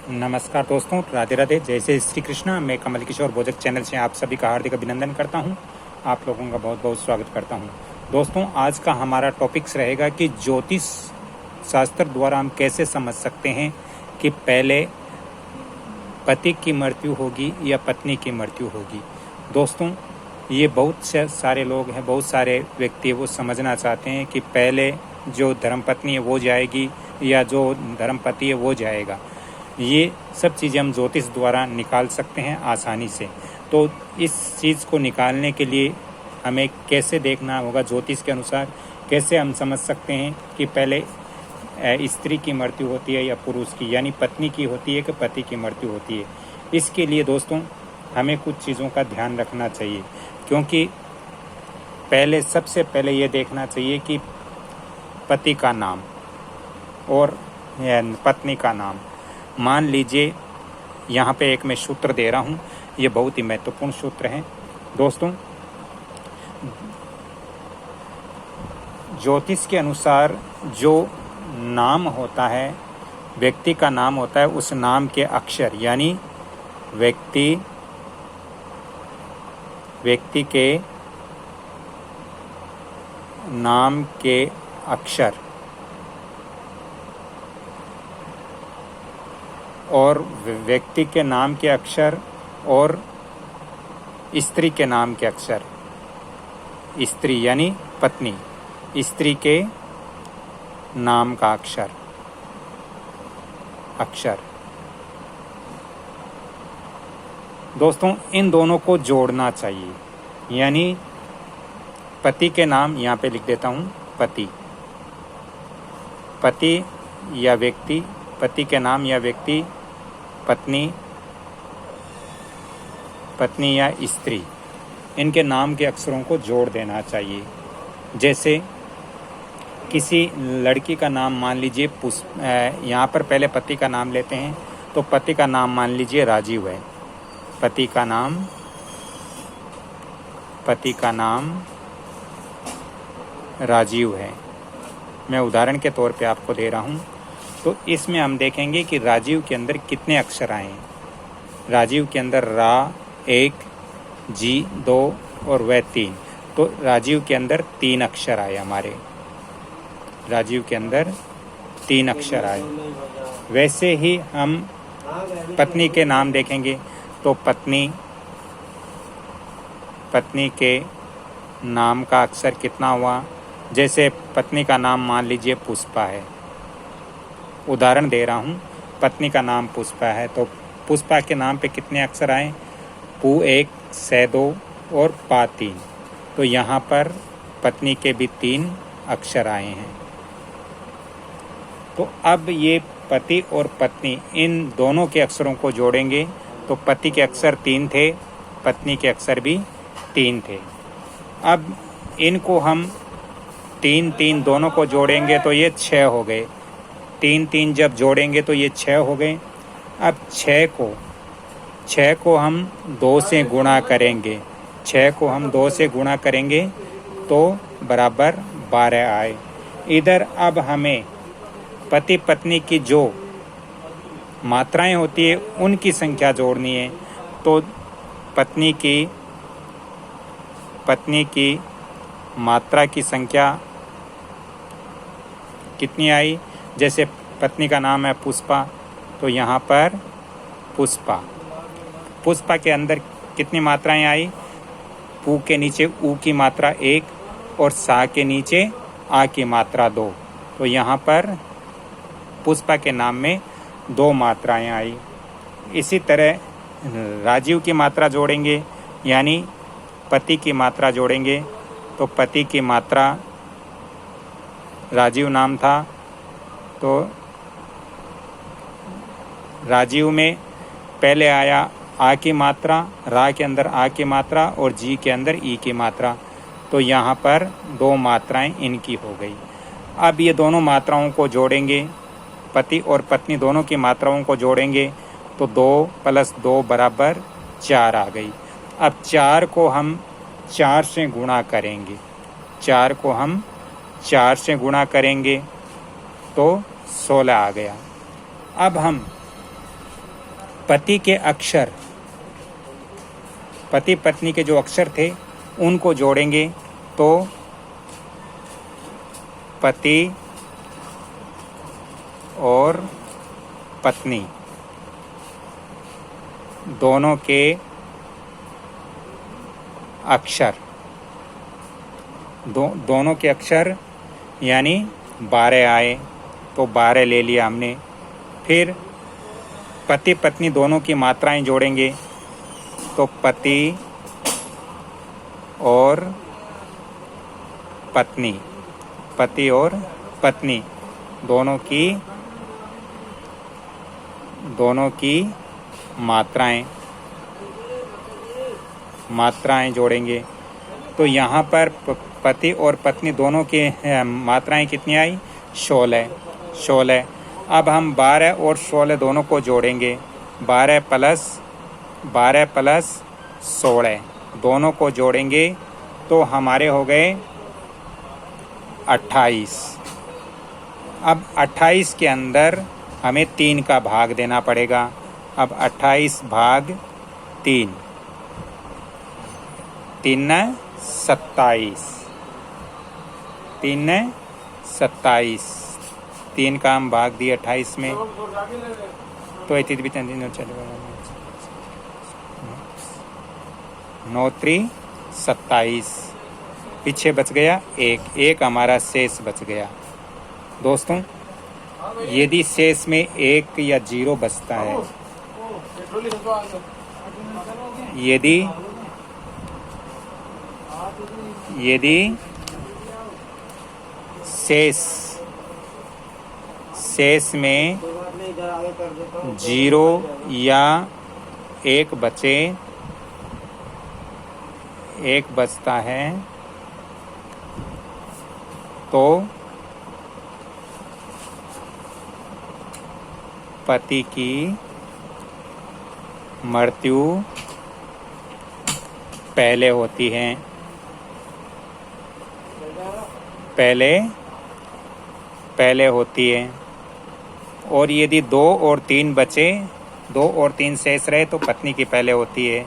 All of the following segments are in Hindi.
नमस्कार दोस्तों, राधे राधे, जय श्री श्री कृष्णा। मैं कमल किशोर भोजक चैनल से आप सभी का हार्दिक अभिनंदन करता हूं। आप लोगों का बहुत बहुत स्वागत करता हूं। दोस्तों, आज का हमारा टॉपिक्स रहेगा कि ज्योतिष शास्त्र द्वारा हम कैसे समझ सकते हैं कि पहले पति की मृत्यु होगी या पत्नी की मृत्यु होगी। दोस्तों, ये बहुत से सारे लोग हैं, बहुत सारे व्यक्ति वो समझना चाहते हैं कि पहले जो धर्मपत्नी है वो जाएगी या जो धर्मपति है वो जाएगा। ये सब चीज़ें हम ज्योतिष द्वारा निकाल सकते हैं आसानी से। तो इस चीज़ को निकालने के लिए हमें कैसे देखना होगा, ज्योतिष के अनुसार कैसे हम समझ सकते हैं कि पहले स्त्री की मृत्यु होती है या पुरुष की, यानी पत्नी की होती है कि पति की मृत्यु होती है। इसके लिए दोस्तों हमें कुछ चीज़ों का ध्यान रखना चाहिए, क्योंकि सबसे पहले ये देखना चाहिए कि पति का नाम और पत्नी का नाम। मान लीजिए यहाँ पे एक मैं सूत्र दे रहा हूँ, ये बहुत ही महत्वपूर्ण सूत्र है दोस्तों। ज्योतिष के अनुसार जो नाम होता है, व्यक्ति का नाम होता है, उस नाम के अक्षर, यानी व्यक्ति के नाम के अक्षर और व्यक्ति के नाम के अक्षर और स्त्री के नाम के अक्षर, स्त्री यानी पत्नी, स्त्री के नाम का अक्षर दोस्तों, इन दोनों को जोड़ना चाहिए। यानी पति के नाम यहाँ पे लिख देता हूँ, पति या व्यक्ति, पति के नाम या व्यक्ति, पत्नी या स्त्री, इनके नाम के अक्षरों को जोड़ देना चाहिए। जैसे किसी लड़की का नाम मान लीजिए यहाँ पर पहले पति का नाम लेते हैं, तो पति का नाम मान लीजिए राजीव है। पति का नाम राजीव है। मैं उदाहरण के तौर पे आपको दे रहा हूँ। तो इसमें हम देखेंगे कि राजीव के अंदर कितने अक्षर आए हैं। राजीव के अंदर रा 1, जी 2 और वह 3। तो राजीव के अंदर 3 अक्षर आए हमारे। राजीव के अंदर 3 अक्षर आए। वैसे ही हम पत्नी के नाम देखेंगे, तो पत्नी के नाम का अक्षर कितना हुआ। जैसे पत्नी का नाम मान लीजिए पुष्पा है, उदाहरण दे रहा हूँ, पत्नी का नाम पुष्पा है, तो पुष्पा के नाम पे कितने अक्षर आए, पू 1, से 2 और पा 3। तो यहाँ पर पत्नी के भी 3 अक्षर आए हैं। तो अब ये पति और पत्नी, इन दोनों के अक्षरों को जोड़ेंगे, तो पति के अक्षर 3 थे, पत्नी के अक्षर भी 3 थे। अब इनको हम 3 दोनों को जोड़ेंगे तो ये 6 हो गए। 3 जब जोड़ेंगे तो ये 6 हो गए। अब 6 को हम 2 से गुणा करेंगे। 6 को हम 2 से गुणा करेंगे तो बराबर 12 आए। इधर अब हमें पति पत्नी की जो मात्राएं होती है उनकी संख्या जोड़नी है। तो पत्नी की मात्रा की संख्या कितनी आई। जैसे पत्नी का नाम है पुष्पा, तो यहाँ पर पुष्पा के अंदर कितनी मात्राएं आई, पू के नीचे ऊ की मात्रा 1 और सा के नीचे आ की मात्रा 2। तो यहाँ पर पुष्पा के नाम में 2 मात्राएं आई। इसी तरह राजीव की मात्रा जोड़ेंगे, यानी पति की मात्रा जोड़ेंगे, तो पति की मात्रा, राजीव नाम था, तो राजीव में पहले आया आ की मात्रा, रा के अंदर आ की मात्रा और जी के अंदर ई की मात्रा। तो यहाँ पर 2 मात्राएं इनकी हो गई। अब ये दोनों मात्राओं को जोड़ेंगे, पति और पत्नी दोनों की मात्राओं को जोड़ेंगे, तो 2 + 2 बराबर 4 आ गई। अब 4 को हम 4 से गुणा करेंगे। 4 को हम 4 से गुणा करेंगे तो 16 आ गया। अब हम पति के अक्षर, पति पत्नी के जो अक्षर थे उनको जोड़ेंगे तो पति और पत्नी दोनों के अक्षर, दोनों के अक्षर यानी 12 आए तो 12 ले लिया हमने। फिर पति पत्नी दोनों की मात्राएं जोड़ेंगे तो पति और पत्नी, पति और पत्नी दोनों की मात्राएं जोड़ेंगे तो यहाँ पर पति और पत्नी दोनों की मात्राएं कितनी आई? 16। अब हम 12 और 16 दोनों को जोड़ेंगे। 12 प्लस 16 दोनों को जोड़ेंगे तो हमारे हो गए 28। अब 28 के अंदर हमें 3 का भाग देना पड़ेगा। अब 28 भाग 3, 3 27, 27, 3 का हम भाग दिए 28 में तो 9 3 27, पीछे बच गया एक हमारा शेष बच गया। दोस्तों यदि शेष में 1 या 0 बचता है, यदि शेष में 0 या 1 बचता है तो पति की मृत्यु पहले होती है, पहले होती है। और यदि 2 और 3 बचे, 2 और 3 शेष रहे तो पत्नी की पहले होती है।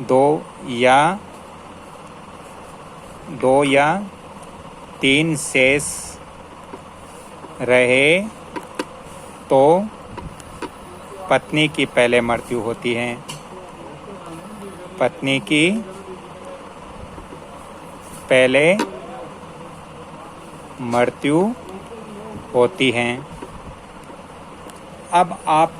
2 या 3 शेष रहे तो पत्नी की पहले मृत्यु होती है, पत्नी की पहले मृत्यु होती है। अब आप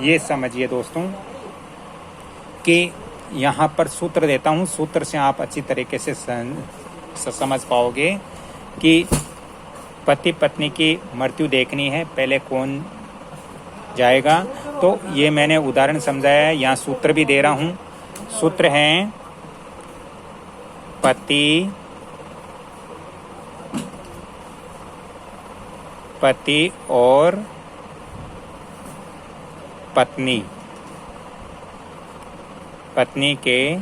ये समझिए दोस्तों कि यहाँ पर सूत्र देता हूँ, सूत्र से आप अच्छी तरीके से समझ पाओगे कि पति पत्नी की मृत्यु देखनी है, पहले कौन जाएगा। तो ये मैंने उदाहरण समझाया है, यहाँ सूत्र भी दे रहा हूँ। सूत्र हैं पति और पत्नी के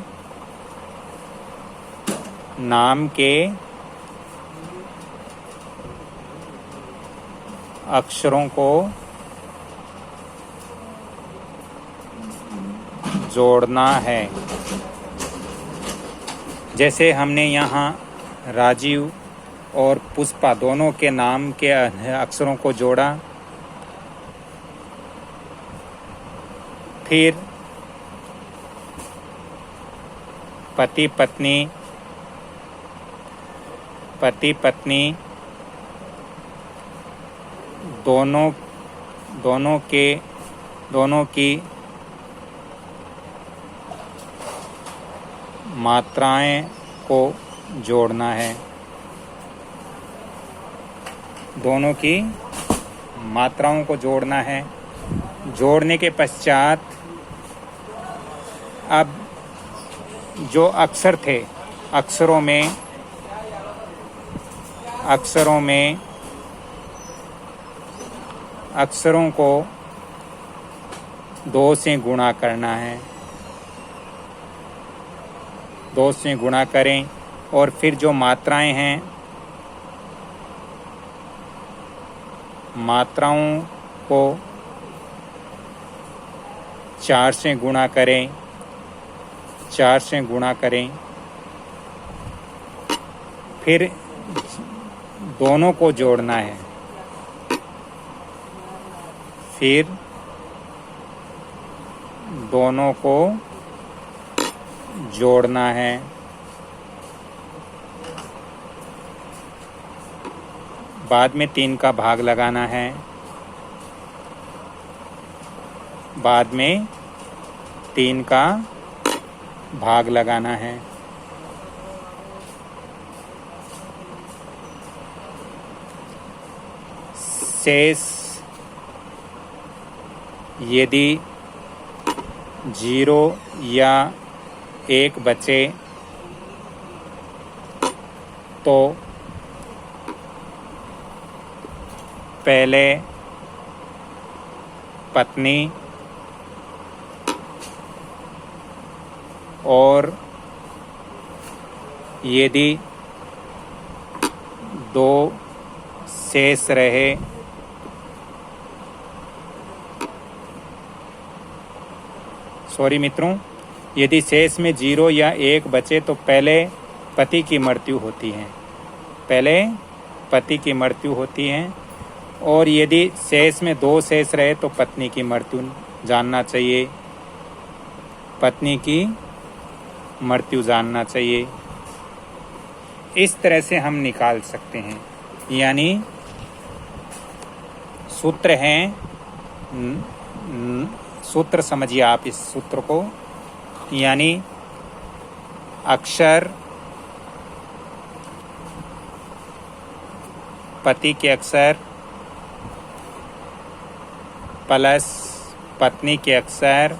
नाम के अक्षरों को जोड़ना है। जैसे हमने यहाँ राजीव और पुष्पा दोनों के नाम के अक्षरों को जोड़ा, फिर पति पत्नी दोनों की मात्राएं को जोड़ना है। दोनों की मात्राओं को जोड़ना है। जोड़ने के पश्चात अब जो अक्षर थे, अक्षरों को 2 से गुणा करना है। 2 से गुणा करें और फिर जो मात्राएं हैं, मात्राओं को 4 से गुणा करें, 4 से गुणा करें, फिर दोनों को जोड़ना है, फिर दोनों को जोड़ना है, बाद में 3 का भाग लगाना है, बाद में 3 का भाग लगाना है। शेष यदि 0 या 1 बचे तो पहले पत्नी और यदि 2 शेष रहे सॉरी मित्रों, यदि शेष में 0 या 1 बचे तो पहले पति की मृत्यु होती है, पहले पति की मृत्यु होती है। और यदि शेष में 2 शेष रहे तो पत्नी की मृत्यु जानना चाहिए, पत्नी की मृत्यु जानना चाहिए। इस तरह से हम निकाल सकते हैं। यानी सूत्र हैं, सूत्र समझिए आप इस सूत्र को, यानी अक्षर पति के अक्षर प्लस पत्नी के अक्षर,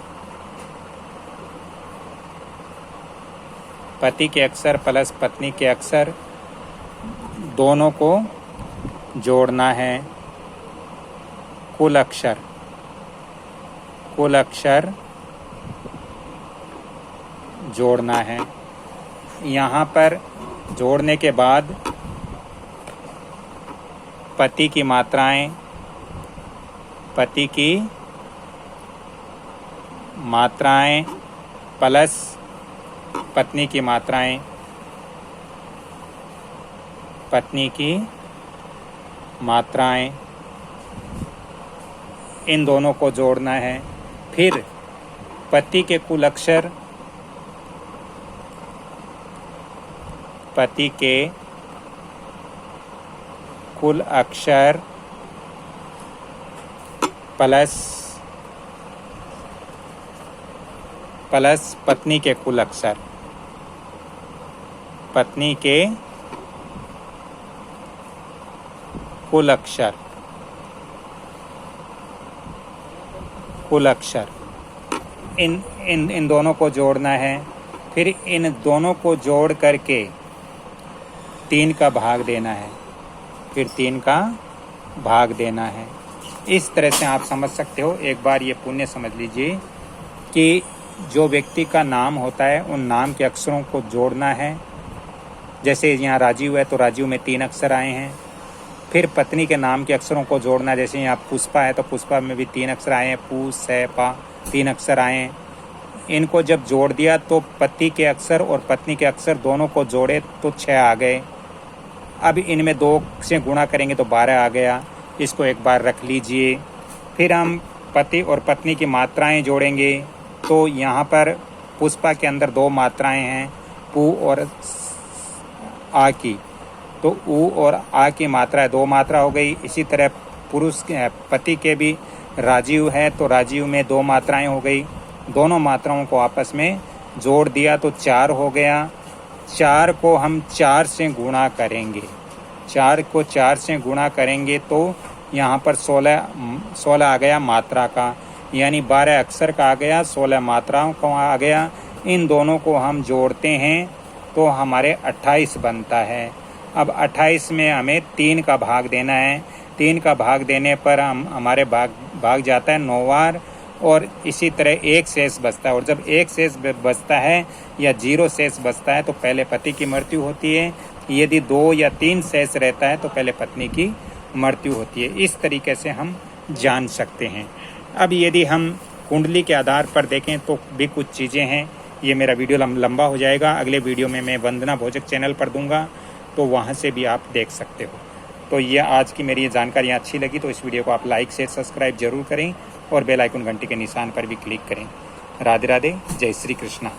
पति के अक्षर प्लस पत्नी के अक्षर दोनों को जोड़ना है। कुल अक्षर, कुल अक्षर जोड़ना है। यहाँ पर जोड़ने के बाद पति की मात्राएं, पति की मात्राएं प्लस पत्नी की मात्राएं, पत्नी की मात्राएं, इन दोनों को जोड़ना है। फिर पति के कुल अक्षर, पति के कुल अक्षर प्लस पत्नी के कुल अक्षर, पत्नी के कुल अक्षर, कुल अक्षर, इन दोनों को जोड़ना है। फिर इन दोनों को जोड़ करके 3 का भाग देना है, फिर 3 का भाग देना है। इस तरह से आप समझ सकते हो। एक बार ये पुण्य समझ लीजिए कि जो व्यक्ति का नाम होता है उन नाम के अक्षरों को जोड़ना है। जैसे यहाँ राजीव है तो राजीव में 3 अक्षर आए हैं। फिर पत्नी के नाम के अक्षरों को जोड़ना, जैसे यहाँ पुष्पा है तो पुष्पा में भी 3 अक्षर आए हैं, पू से पा 3 अक्षर आए हैं। इनको जब जोड़ दिया तो पति के अक्षर और पत्नी के अक्षर दोनों को जोड़े तो 6 आ गए। अब इनमें 2 से गुणा करेंगे तो 12 आ गया। इसको एक बार रख लीजिए। फिर हम पति और पत्नी की मात्राएं जोड़ेंगे तो यहाँ पर पुष्पा के अंदर 2 मात्राएं हैं, पू और आ की, तो ऊ और आ की मात्रा 2 मात्रा हो गई। इसी तरह पुरुष पति के भी राजीव है तो राजीव में 2 मात्राएं हो गई। दोनों मात्राओं को आपस में जोड़ दिया तो 4 हो गया। 4 को हम 4 से गुणा करेंगे, 4 को 4 से गुणा करेंगे तो यहाँ पर 16 आ गया मात्रा का, यानी 12 अक्षर का आ गया, 16 मात्राओं का आ गया। इन दोनों को हम जोड़ते हैं तो हमारे 28 बनता है। अब 28 में हमें 3 का भाग देना है। 3 का भाग देने पर हमारे भाग जाता है 9 बार, और इसी तरह 1 शेष बचता है। और जब 1 शेष बचता है या 0 शेष बचता है तो पहले पति की मृत्यु होती है। यदि 2 या 3 शेष रहता है तो पहले पत्नी की मृत्यु होती है। इस तरीके से हम जान सकते हैं। अब यदि हम कुंडली के आधार पर देखें तो भी कुछ चीज़ें हैं। ये मेरा वीडियो लंबा हो जाएगा, अगले वीडियो में मैं वंदना भोजक चैनल पर दूंगा, तो वहाँ से भी आप देख सकते हो। तो ये आज की मेरी ये जानकारियाँ अच्छी लगी तो इस वीडियो को आप लाइक शेयर सब्सक्राइब जरूर करें और बेल आइकन घंटी के निशान पर भी क्लिक करें। राधे राधे, जय श्री कृष्णा।